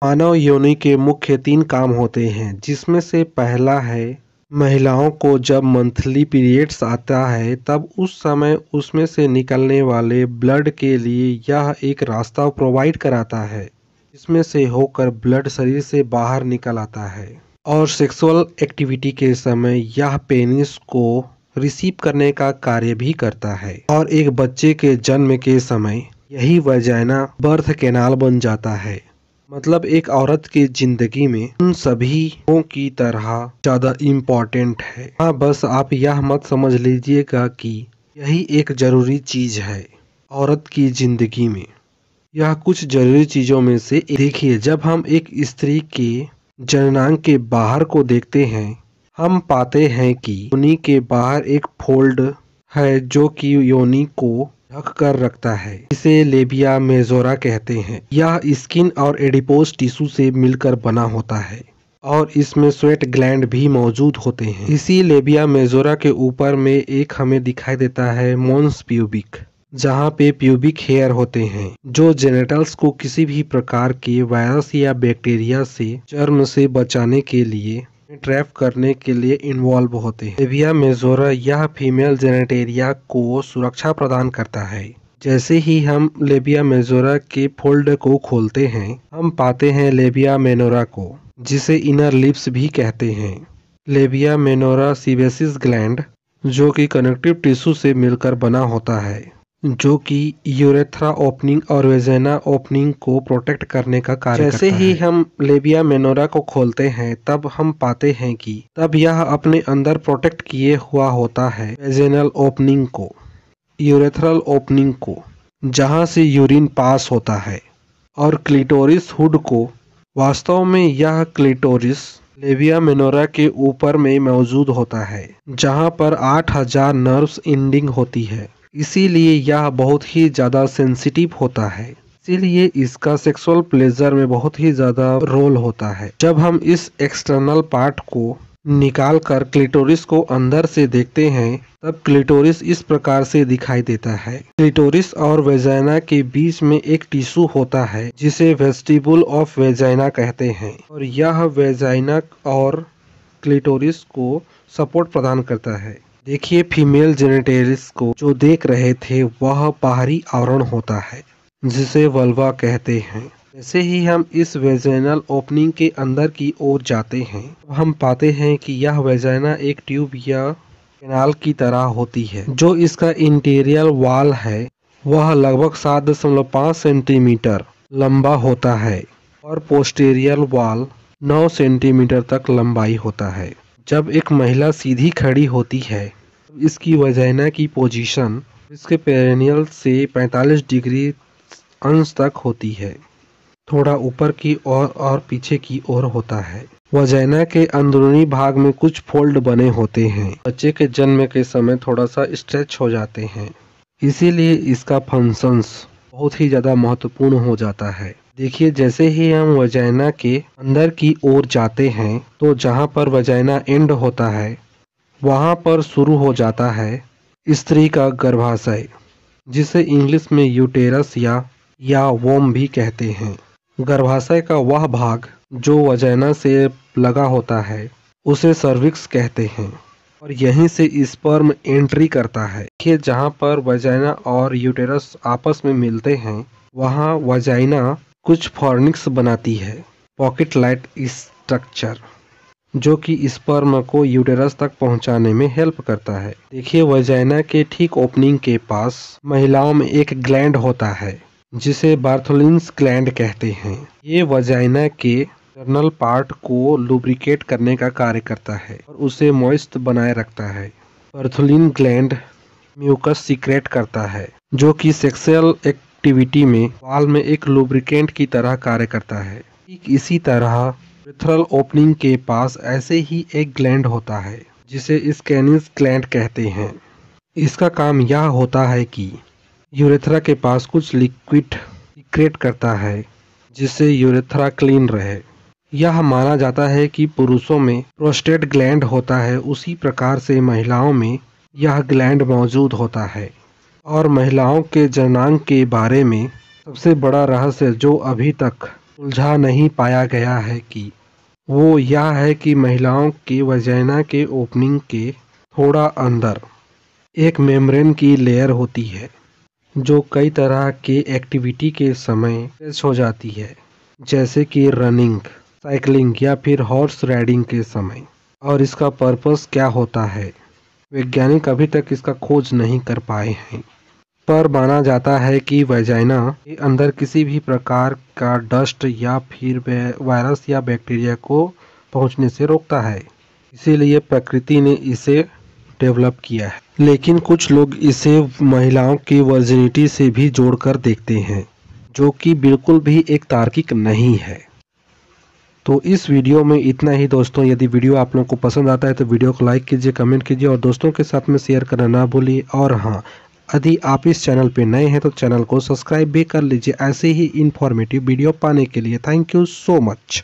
मानव योनि के मुख्य 3 काम होते हैं, जिसमें से पहला है महिलाओं को जब मंथली पीरियड्स आता है तब उस समय उसमें से निकलने वाले ब्लड के लिए यह एक रास्ता प्रोवाइड कराता है, जिसमें से होकर ब्लड शरीर से बाहर निकल आता है। और सेक्सुअल एक्टिविटी के समय यह पेनिस को रिसीव करने का कार्य भी करता है। और एक बच्चे के जन्म के समय यही वजाइना बर्थ कैनाल बन जाता है। मतलब एक औरत की जिंदगी में उन सभी की तरह ज्यादा इम्पोर्टेंट है। हाँ, बस आप यह मत समझ लीजिएगा कि यही एक जरूरी चीज है औरत की जिंदगी में। यह कुछ जरूरी चीजों में से देखिए, जब हम एक स्त्री के जननांग के बाहर को देखते हैं, हम पाते हैं कि योनि के बाहर एक फोल्ड है जो कि योनि को ढक कर रखता है, इसे लेबिया मेजोरा कहते हैं। यह स्किन और एडिपोज टिश्यू से मिलकर बना होता है और इसमें स्वेट ग्लैंड भी मौजूद होते हैं। इसी लेबिया मेजोरा के ऊपर में एक हमें दिखाई देता है मोन्स प्यूबिक, जहाँ पे प्यूबिक हेयर होते हैं जो जेनेटल्स को किसी भी प्रकार के वायरस या बैक्टीरिया से जर्म से बचाने के लिए ट्रैप करने के लिए इन्वॉल्व होते हैं। लेबिया मेजोरा यह फीमेल जेनेटेरिया को सुरक्षा प्रदान करता है। जैसे ही हम लेबिया मेजोरा के फोल्ड को खोलते हैं, हम पाते हैं लेबिया मेनोरा को, जिसे इनर लिप्स भी कहते हैं। लेबिया मेनोरा सीबेसिस ग्लैंड जो कि कनेक्टिव टिश्यू से मिलकर बना होता है, जो कि यूरेथ्रा ओपनिंग और वेजाइना ओपनिंग को प्रोटेक्ट करने का कार्य करता है। जैसे ही हम लेबिया मेनोरा को खोलते हैं तब हम पाते हैं कि तब यह अपने अंदर प्रोटेक्ट किए हुआ होता है वेजाइनल ओपनिंग को, यूरेथ्रल ओपनिंग को, जहां से यूरिन पास होता है, और क्लिटोरिस हुड को। वास्तव में यह क्लिटोरिस लेबिया मेनोरा के ऊपर में मौजूद होता है, जहां पर 8000 नर्व्स एंडिंग होती है। इसीलिए यह बहुत ही ज़्यादा सेंसिटिव होता है, इसीलिए इसका सेक्सुअल प्लेजर में बहुत ही ज़्यादा रोल होता है। जब हम इस एक्सटर्नल पार्ट को निकाल कर क्लिटोरिस को अंदर से देखते हैं, तब क्लिटोरिस इस प्रकार से दिखाई देता है। क्लिटोरिस और वेजाइना के बीच में एक टिश्यू होता है जिसे वेस्टिबुल ऑफ वेजाइना कहते हैं, और यह वेजाइना और क्लिटोरिस को सपोर्ट प्रदान करता है। देखिए, फीमेल जेनेटेरिस को जो देख रहे थे वह बाहरी आवरण होता है जिसे वल्वा कहते हैं। जैसे ही हम इस वेजाइनल ओपनिंग के अंदर की ओर जाते हैं, तो हम पाते हैं कि यह वेजाइना एक ट्यूब या कैनाल की तरह होती है। जो इसका इंटीरियर वॉल है वह लगभग 7.5 सेंटीमीटर लंबा होता है और पोस्टीरियर वॉल 9 सेंटीमीटर तक लंबाई होता है। जब एक महिला सीधी खड़ी होती है तो इसकी वजाइना की पोजीशन इसके पेरिनियल से 45 डिग्री अंश तक होती है, थोड़ा ऊपर की ओर और पीछे की ओर होता है। वजाइना के अंदरूनी भाग में कुछ फोल्ड बने होते हैं, बच्चे के जन्म के समय थोड़ा सा स्ट्रेच हो जाते हैं, इसीलिए इसका फंक्शंस बहुत ही ज़्यादा महत्वपूर्ण हो जाता है। देखिए, जैसे ही हम वजाइना के अंदर की ओर जाते हैं तो जहाँ पर वजाइना एंड होता है वहाँ पर शुरू हो जाता है स्त्री का गर्भाशय, जिसे इंग्लिश में यूटेरस या वोम भी कहते हैं। गर्भाशय का वह भाग जो वजाइना से लगा होता है उसे सर्विक्स कहते हैं, और यहीं से स्पर्म एंट्री करता है। देखिए, जहाँ पर वजाइना और यूटेरस आपस में मिलते हैं वहाँ वजाइना कुछ फॉर्निक्स बनाती है, पॉकेट लाइट स्ट्रक्चर, जो कि स्पर्म को यूटेरस तक पहुंचाने में हेल्प करता है। देखिए, वजाइना के ठीक ओपनिंग के पास महिलाओं में एक ग्लैंड होता है जिसे बार्थोलिन्स ग्लैंड कहते हैं। ये वजाइना के इंटरनल पार्ट को लुब्रिकेट करने का कार्य करता है और उसे मॉइस्ट बनाए रखता है। बार्थोलिन ग्लैंड म्यूकस सीक्रेट करता है जो कि सेक्सुअल एक्टिविटी में वाल में एक लुब्रिकेंट की तरह कार्य करता है। ठीक इसी तरह यूरेथ्रल ओपनिंग के पास ऐसे ही एक ग्लैंड होता है जिसे स्कैनिस ग्लैंड कहते हैं। इसका काम यह होता है कि यूरेथ्रा के पास कुछ लिक्विड सीक्रेट करता है जिससे यूरेथ्रा क्लीन रहे। यह माना जाता है कि पुरुषों में प्रोस्टेट ग्लैंड होता है, उसी प्रकार से महिलाओं में यह ग्लैंड मौजूद होता है। और महिलाओं के जननांग के बारे में सबसे बड़ा रहस्य जो अभी तक सुलझा नहीं पाया गया है कि वो यह है कि महिलाओं के वजाइना के ओपनिंग के थोड़ा अंदर एक मेम्ब्रेन की लेयर होती है जो कई तरह के एक्टिविटी के समय स्ट्रेच हो जाती है, जैसे कि रनिंग, साइकिलिंग या फिर हॉर्स राइडिंग के समय। और इसका पर्पस क्या होता है, वैज्ञानिक अभी तक इसका खोज नहीं कर पाए हैं, पर माना जाता है कि वजाइना के अंदर किसी भी प्रकार का डस्ट या फिर वायरस या बैक्टीरिया को पहुंचने से रोकता है, इसीलिए प्रकृति ने इसे डेवलप किया है। लेकिन कुछ लोग इसे महिलाओं की वर्जिनिटी से भी जोड़कर देखते हैं, जो कि बिल्कुल भी एक तार्किक नहीं है। तो इस वीडियो में इतना ही दोस्तों। यदि वीडियो आप लोगों को पसंद आता है तो वीडियो को लाइक कीजिए, कमेंट कीजिए और दोस्तों के साथ में शेयर करना ना भूलिए। और हाँ, यदि आप इस चैनल पे नए हैं तो चैनल को सब्सक्राइब भी कर लीजिए ऐसे ही इन्फॉर्मेटिव वीडियो पाने के लिए। Thank you so much.